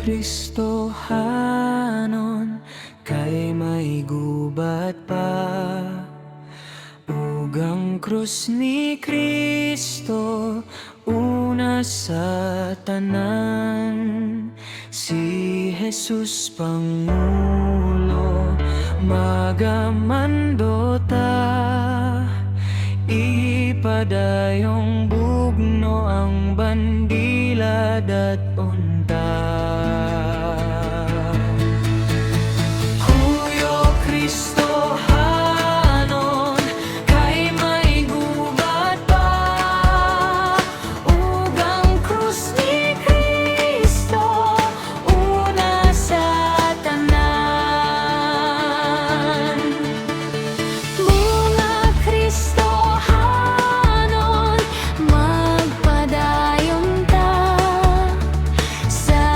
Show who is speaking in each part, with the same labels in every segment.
Speaker 1: Kristohanon kay may gubat pa. Ugang krus ni Kristo una sa tanan. Si Jesus Pangulo magamandota. Ipadayong bugno ang bandila dat unta. Huyo Kristohanon kay may gubat pa. Ugang krus ni Kristo una sa tanan. Mga Kristohanon magpadayon ta sa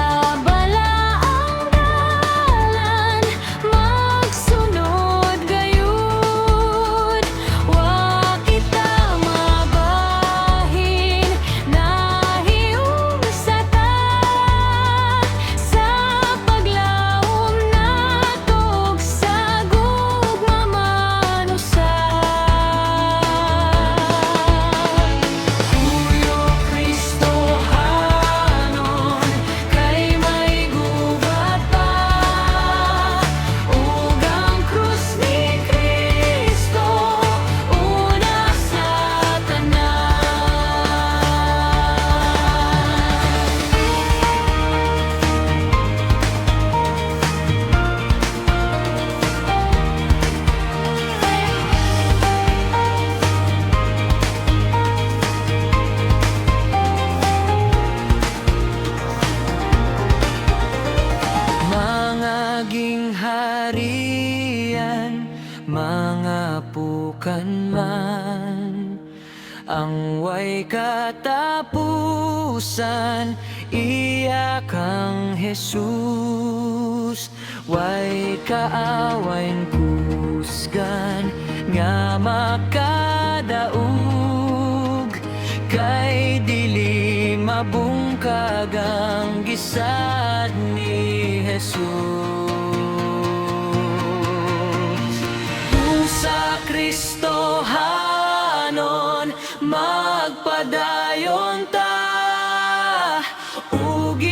Speaker 1: balaang dalan, magsunod gayud. Wa kita mabahin, nahium sa ta sa paglawom natok sa gugma manusan. Huyo Kristohanon kay may gubat pa. Ugang krus ni Kristo una sa tanan. Mga gingharian, mga pukan man, ang way katapusan, iyak ang Jesus. Way kaawayn kusgan nga makadaog, kay dili mabungkag ang gisad ni Jesus. Sa Kristohanon magpadayon ta, ug